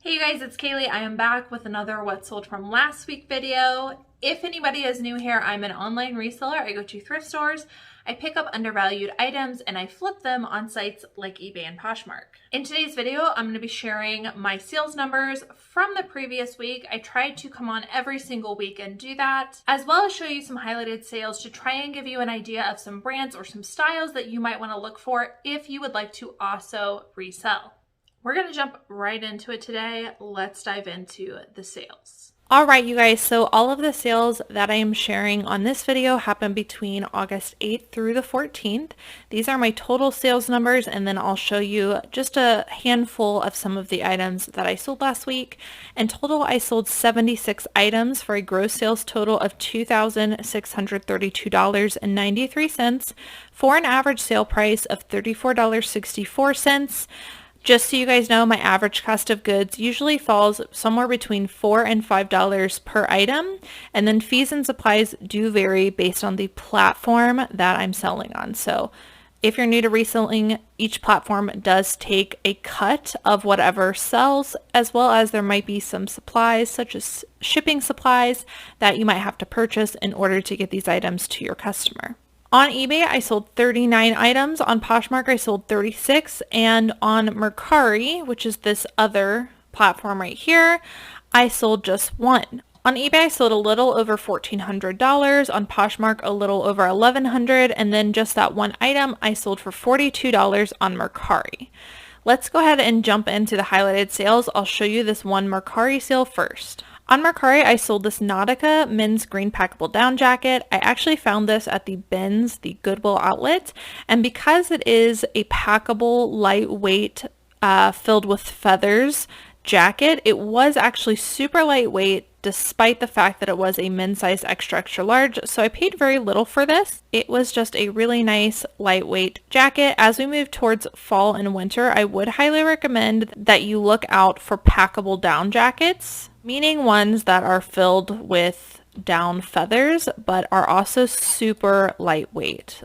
Hey you guys, it's Cayley. I am back with another what sold from last week video. If anybody is new here, I'm an online reseller. I go to thrift stores, I pick up undervalued items, and I flip them on sites like eBay and Poshmark. In today's video, I'm going to be sharing my sales numbers from the previous week. I tried to come on every single week and do that, as well as show you some highlighted sales to try and give you an idea of some brands or some styles that you might want to look for if you would like to also resell. We're going to jump right into it today. Let's dive into the sales. All right, you guys, so all of the sales that I am sharing on this video happened between August 8th through the 14th. These are my total sales numbers, and then I'll show you just a handful of some of the items that I sold last week. In total, I sold 76 items for a gross sales total of $2,632.93 for an average sale price of $34.64. Just so you guys know, my average cost of goods usually falls somewhere between $4 and $5 per item, and then fees and supplies do vary based on the platform that I'm selling on. So if you're new to reselling, each platform does take a cut of whatever sells, as well as there might be some supplies such as shipping supplies that you might have to purchase in order to get these items to your customer. On eBay, I sold 39 items. On Poshmark, I sold 36. And on Mercari, which is this other platform right here, I sold just one. On eBay, I sold a little over $1,400. On Poshmark, a little over $1,100. And then just that one item, I sold for $42 on Mercari. Let's go ahead and jump into the highlighted sales. I'll show you this one Mercari sale first. On Mercari, I sold this Nautica men's green packable down jacket. I actually found this at the Bins, the Goodwill outlet, and because it is a packable, lightweight, filled with feathers jacket, it was actually super lightweight despite the fact that it was a men's size extra large, so I paid very little for this. It was just a really nice lightweight jacket. As we move towards fall and winter, I would highly recommend that you look out for packable down jackets, meaning ones that are filled with down feathers but are also super lightweight.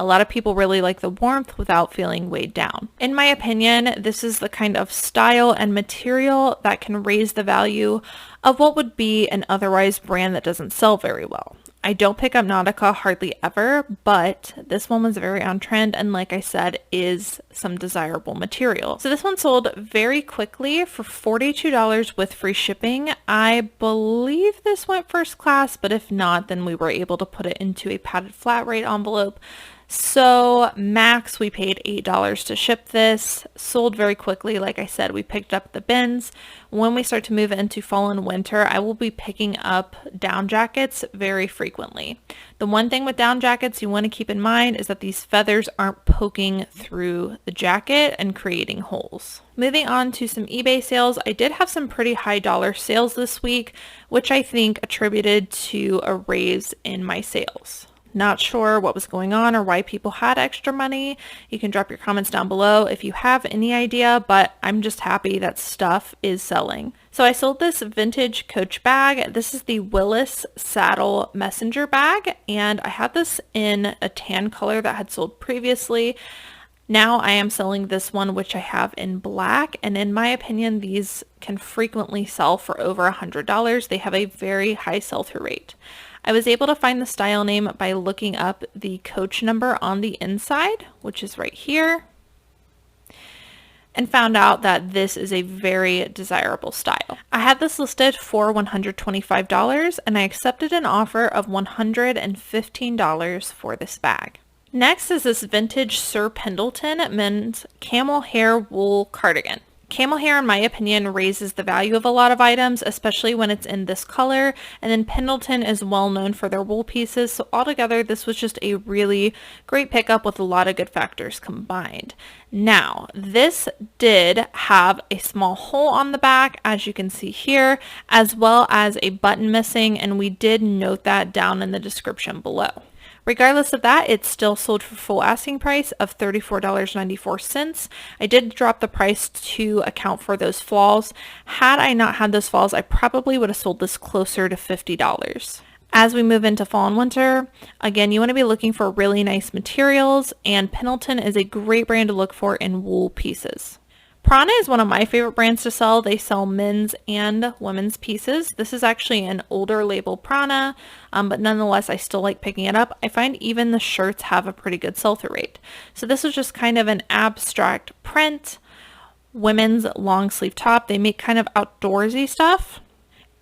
A lot of people really like the warmth without feeling weighed down. In my opinion, this is the kind of style and material that can raise the value of what would be an otherwise brand that doesn't sell very well. I don't pick up Nautica hardly ever, but this one was very on trend and, like I said, is some desirable material. So this one sold very quickly for $42 with free shipping. I believe this went first class, but if not, then we were able to put it into a padded flat rate envelope. So max, we paid $8 to ship this. Sold very quickly. Like I said, we picked up the Bins. When we start to move into fall and winter, I will be picking up down jackets very frequently. The one thing with down jackets you want to keep in mind is that these feathers aren't poking through the jacket and creating holes. Moving on to some eBay sales, I did have some pretty high dollar sales this week, which I think attributed to a raise in my sales. Not sure what was going on or why people had extra money. You can drop your comments down below if you have any idea, but I'm just happy that stuff is selling. So I sold this vintage Coach bag. This is the Willis Saddle Messenger bag, and I had this in a tan color that had sold previously. Now I am selling this one, which I have in black, and in my opinion, these can frequently sell for over $100. They have a very high sell-through rate. I was able to find the style name by looking up the Coach number on the inside, which is right here, and found out that this is a very desirable style. I had this listed for $125, and I accepted an offer of $115 for this bag. Next is this vintage Sir Pendleton men's camel hair wool cardigan. Camel hair, in my opinion, raises the value of a lot of items, especially when it's in this color, and then Pendleton is well known for their wool pieces, so altogether this was just a really great pickup with a lot of good factors combined. Now, this did have a small hole on the back, as you can see here, as well as a button missing, and we did note that down in the description below. Regardless of that, it still sold for full asking price of $34.94. I did drop the price to account for those flaws. Had I not had those flaws, I probably would have sold this closer to $50. As we move into fall and winter, again, you want to be looking for really nice materials, and Pendleton is a great brand to look for in wool pieces. Prana is one of my favorite brands to sell. They sell men's and women's pieces. This is actually an older label Prana, but nonetheless, I still like picking it up. I find even the shirts have a pretty good sell-through rate. So this is just kind of an abstract print, women's long sleeve top. They make kind of outdoorsy stuff.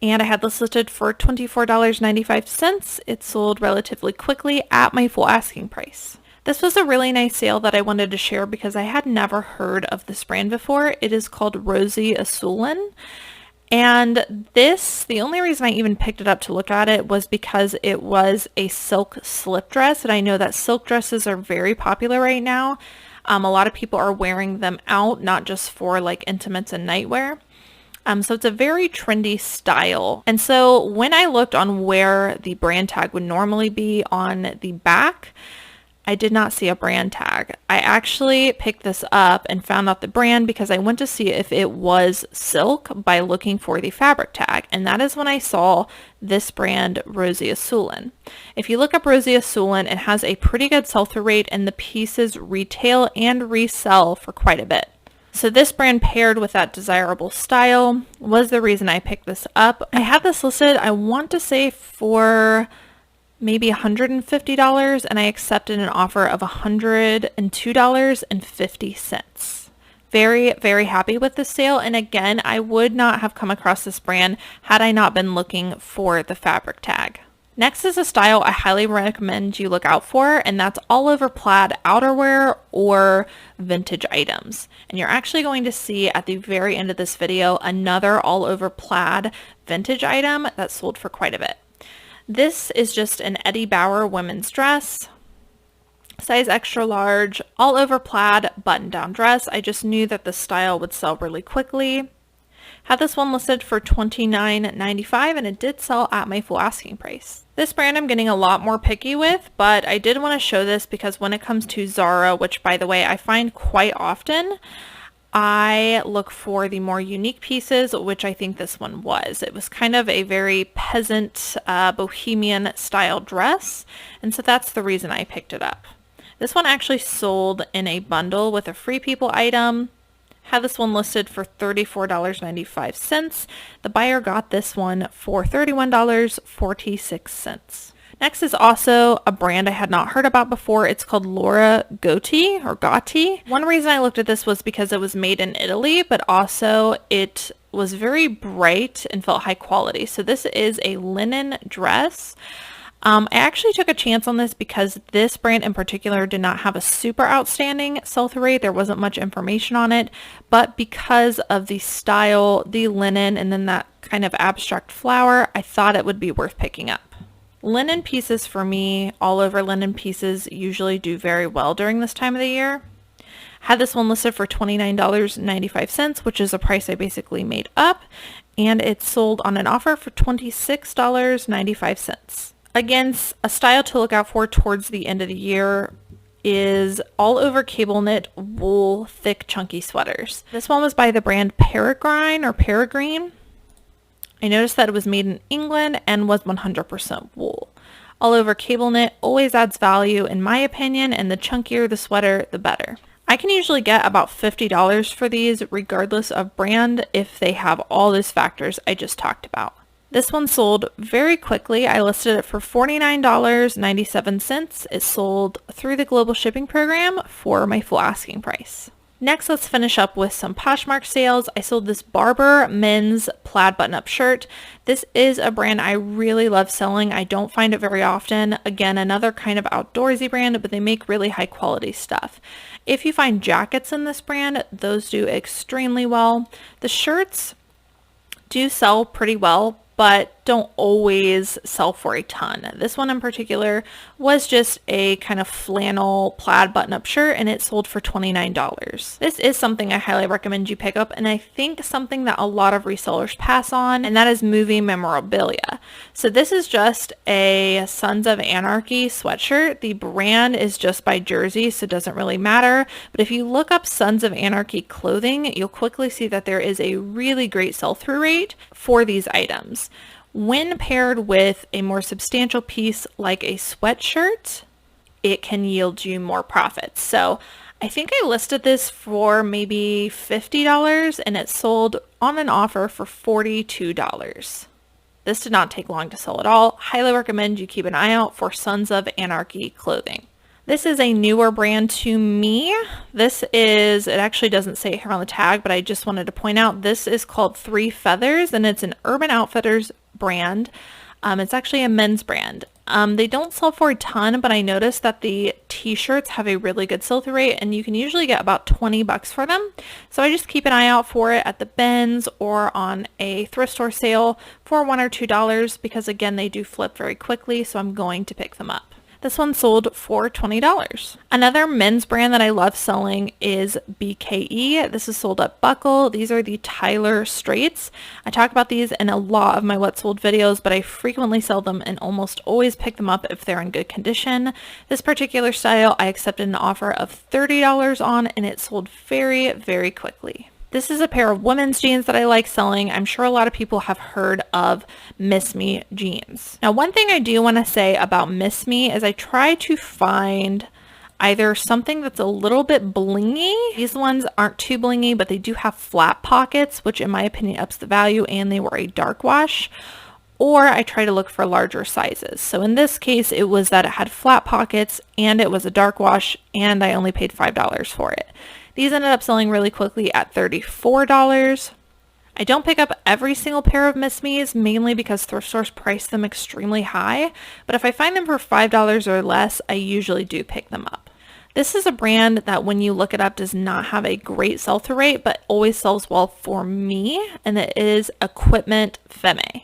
And I had this listed for $24.95. It sold relatively quickly at my full asking price. This was a really nice sale that I wanted to share because I had never heard of this brand before. It is called Rosy Asulin. And this, the only reason I even picked it up to look at it was because it was a silk slip dress. And I know that silk dresses are very popular right now. A lot of people are wearing them out, not just for like intimates and nightwear. So it's a very trendy style. And so when I looked on where the brand tag would normally be on the back, I did not see a brand tag. I actually picked this up and found out the brand because I went to see if it was silk by looking for the fabric tag. And that is when I saw this brand, Rosy Asulin. If you look up Rosy Asulin, it has a pretty good sell-through rate and the pieces retail and resell for quite a bit. So this brand paired with that desirable style was the reason I picked this up. I had this listed, I want to say for maybe $150, and I accepted an offer of $102.50. Very, very happy with this sale. And again, I would not have come across this brand had I not been looking for the fabric tag. Next is a style I highly recommend you look out for, and that's all over plaid outerwear or vintage items. And you're actually going to see at the very end of this video another all over plaid vintage item that sold for quite a bit. This is just an Eddie Bauer women's dress, size extra large, all over plaid button down dress. I just knew that the style would sell really quickly. Had this one listed for $29.95 and it did sell at my full asking price. This brand I'm getting a lot more picky with, but I did want to show this because when it comes to Zara, which by the way I find quite often, I look for the more unique pieces, which I think this one was. It was kind of a very peasant, bohemian style dress, and so that's the reason I picked it up. This one actually sold in a bundle with a Free People item. Had this one listed for $34.95. The buyer got this one for $31.46. Next is also a brand I had not heard about before. It's called Laura Gatti or Gatti. One reason I looked at this was because it was made in Italy, but also it was very bright and felt high quality. So this is a linen dress. I actually took a chance on this because this brand in particular did not have a super outstanding sell-through rate. There wasn't much information on it, but because of the style, the linen, and then that kind of abstract flower, I thought it would be worth picking up. Linen pieces for me, all over linen pieces usually do very well during this time of the year. Had this one listed for $29.95, which is a price I basically made up, and it sold on an offer for $26.95. Again, a style to look out for towards the end of the year is all over cable knit wool thick chunky sweaters. This one was by the brand Paragrine or Paragrine. I noticed that it was made in England and was 100% wool. All over cable knit always adds value in my opinion, and the chunkier the sweater, the better. I can usually get about $50 for these regardless of brand if they have all those factors I just talked about. This one sold very quickly. I listed it for $49.97. It sold through the global shipping program for my full asking price. Next, let's finish up with some Poshmark sales. I sold this Barber men's plaid button-up shirt. This is a brand I really love selling. I don't find it very often. Again, another kind of outdoorsy brand, but they make really high quality stuff. If you find jackets in this brand, those do extremely well. The shirts do sell pretty well, but don't always sell for a ton. This one in particular was just a kind of flannel plaid button-up shirt, and it sold for $29. This is something I highly recommend you pick up, and I think something that a lot of resellers pass on, and that is movie memorabilia. So this is just a Sons of Anarchy sweatshirt. The brand is just by Jersey, so it doesn't really matter, but if you look up Sons of Anarchy clothing, you'll quickly see that there is a really great sell-through rate for these items. When paired with a more substantial piece like a sweatshirt, it can yield you more profits. So I I think I listed this for maybe $50 and it sold on an offer for $42. This did not take long to sell at all. Highly recommend you keep an eye out for Sons of Anarchy clothing. This is a newer brand to me. It actually doesn't say it here on the tag, but I just wanted to point out this is called Three Feathers and it's an Urban Outfitters brand. It's actually a men's brand. They don't sell for a ton, but I noticed that the t-shirts have a really good sell-through rate and you can usually get about $20 for them. So I just keep an eye out for it at the bins or on a thrift store sale for $1 or $2 because again, they do flip very quickly. So I'm going to pick them up. This one sold for $20. Another men's brand that I love selling is BKE. This is sold at Buckle. These are the Tyler Straits. I talk about these in a lot of my What Sold videos, but I frequently sell them and almost always pick them up if they're in good condition. This particular style I accepted an offer of $30 on and it sold very, very quickly. This is a pair of women's jeans that I like selling. I'm sure a lot of people have heard of Miss Me jeans. Now, one thing I do want to say about Miss Me is I try to find either something that's a little bit blingy. These ones aren't too blingy, but they do have flat pockets, which in my opinion ups the value, and they were a dark wash. Or I try to look for larger sizes. So in this case, it was that it had flat pockets and it was a dark wash and I only paid $5 for it. These ended up selling really quickly at $34. I don't pick up every single pair of Miss Me's, mainly because thrift stores price them extremely high, but if I find them for $5 or less, I usually do pick them up. This is a brand that when you look it up does not have a great sell-through rate, but always sells well for me, and it is Equipment Femme.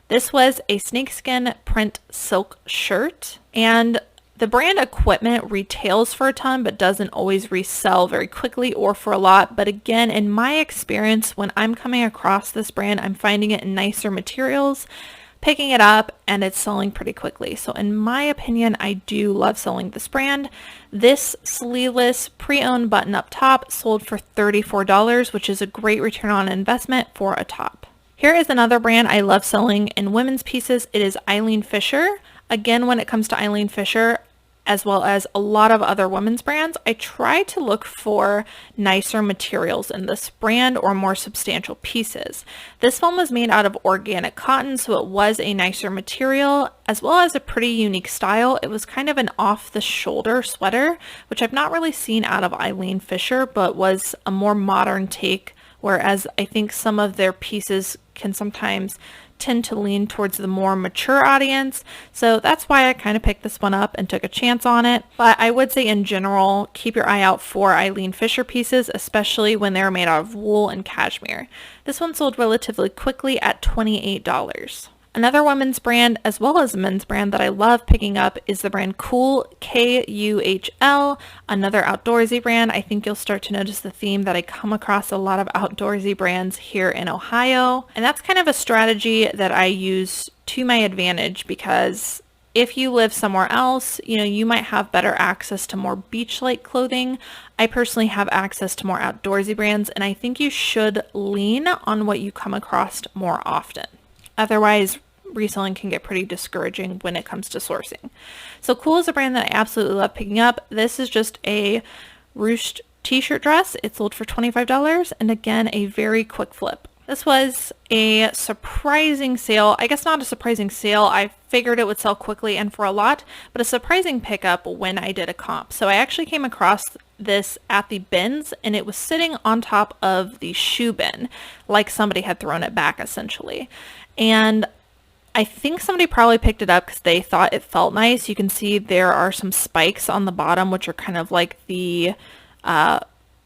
This was a snakeskin print silk shirt, and the brand Equipment retails for a ton, but doesn't always resell very quickly or for a lot. But again, in my experience, when I'm coming across this brand, I'm finding it in nicer materials, picking it up, and it's selling pretty quickly. So in my opinion, I do love selling this brand. This sleeveless pre-owned button-up top sold for $34, which is a great return on investment for a top. Here is another brand I love selling in women's pieces. It is Eileen Fisher. Again, when it comes to Eileen Fisher, as well as a lot of other women's brands, I try to look for nicer materials in this brand or more substantial pieces. This one was made out of organic cotton, so it was a nicer material, as well as a pretty unique style. It was kind of an off-the-shoulder sweater, which I've not really seen out of Eileen Fisher, but was a more modern take, whereas I think some of their pieces can sometimes tend to lean towards the more mature audience. So that's why I kind of picked this one up and took a chance on it. But I would say in general, keep your eye out for Eileen Fisher pieces, especially when they're made out of wool and cashmere. This one sold relatively quickly at $28. Another women's brand, as well as a men's brand that I love picking up is the brand Cool, Kuhl, another outdoorsy brand. I think you'll start to notice the theme that I come across a lot of outdoorsy brands here in Ohio. And that's kind of a strategy that I use to my advantage because if you live somewhere else, you might have better access to more beach-like clothing. I personally have access to more outdoorsy brands, and I think you should lean on what you come across more often. Otherwise, reselling can get pretty discouraging when it comes to sourcing. So Cool is a brand that I absolutely love picking up. This is just a ruched t-shirt dress. It sold for $25 and again, a very quick flip. This was a surprising sale. I guess not a surprising sale. I figured it would sell quickly and for a lot, but a surprising pickup when I did a comp. So I actually came across this at the bins and it was sitting on top of the shoe bin, like somebody had thrown it back essentially. And I think somebody probably picked it up because they thought it felt nice. You can see there are some spikes on the bottom, which are kind of like the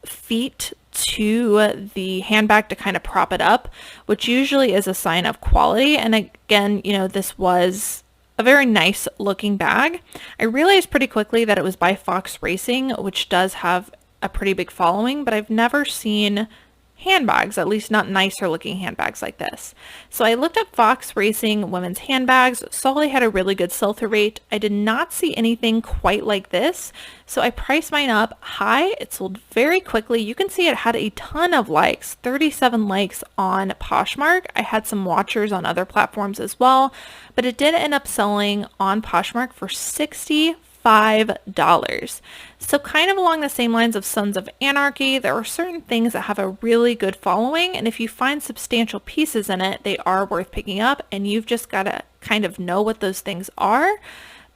feet to the handbag to kind of prop it up, which usually is a sign of quality. And again, this was a very nice looking bag. I realized pretty quickly that it was by Fox Racing, which does have a pretty big following, but I've never seen handbags, at least not nicer looking handbags like this. So I looked up Fox Racing women's handbags, saw they had a really good sell-through rate. I did not see anything quite like this, so I priced mine up high. It sold very quickly. You can see it had a ton of likes, 37 likes on Poshmark. I had some watchers on other platforms as well, but it did end up selling on Poshmark for $64. $5. So kind of along the same lines of Sons of Anarchy, there are certain things that have a really good following, and if you find substantial pieces in it, they are worth picking up, and you've just got to kind of know what those things are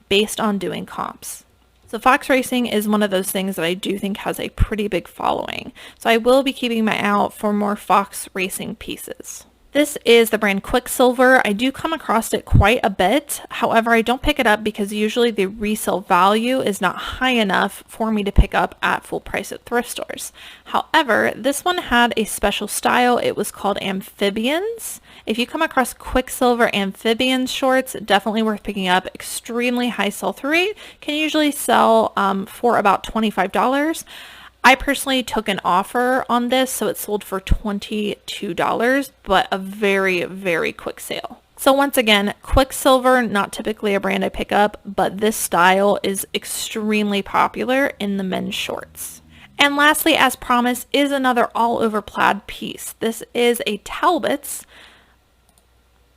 based on doing comps. So Fox Racing is one of those things that I do think has a pretty big following. So I will be keeping my eye out for more Fox Racing pieces. This is the brand Quicksilver. I do come across it quite a bit. However, I don't pick it up because usually the resale value is not high enough for me to pick up at full price at thrift stores. However, this one had a special style. It was called Amphibians. If you come across Quicksilver Amphibians shorts, definitely worth picking up. Extremely high sell-through rate. Can usually sell for about $25. I personally took an offer on this, so it sold for $22, but a very, very quick sale. So once again, Quicksilver, not typically a brand I pick up, but this style is extremely popular in the men's shorts. And lastly, as promised, is another all-over plaid piece. This is a Talbots,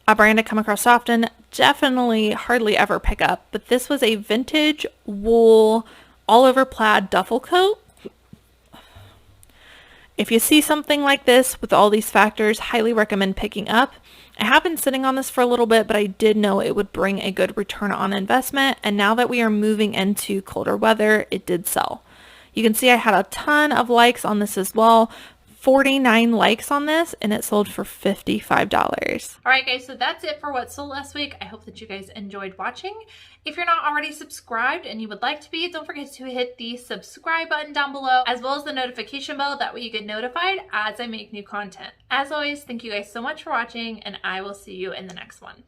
a brand I come across often, definitely hardly ever pick up, but this was a vintage wool all-over plaid duffel coat. If you see something like this with all these factors, highly recommend picking up. I have been sitting on this for a little bit, but I did know it would bring a good return on investment, and now that we are moving into colder weather, it did sell. You can see I had a ton of likes on this as well. 49 likes on this, and it sold for $55. All right, guys, so that's it for what sold last week. I hope that you guys enjoyed watching. If you're not already subscribed and you would like to be, don't forget to hit the subscribe button down below, as well as the notification bell. That way you get notified as I make new content. As always, thank you guys so much for watching, and I will see you in the next one.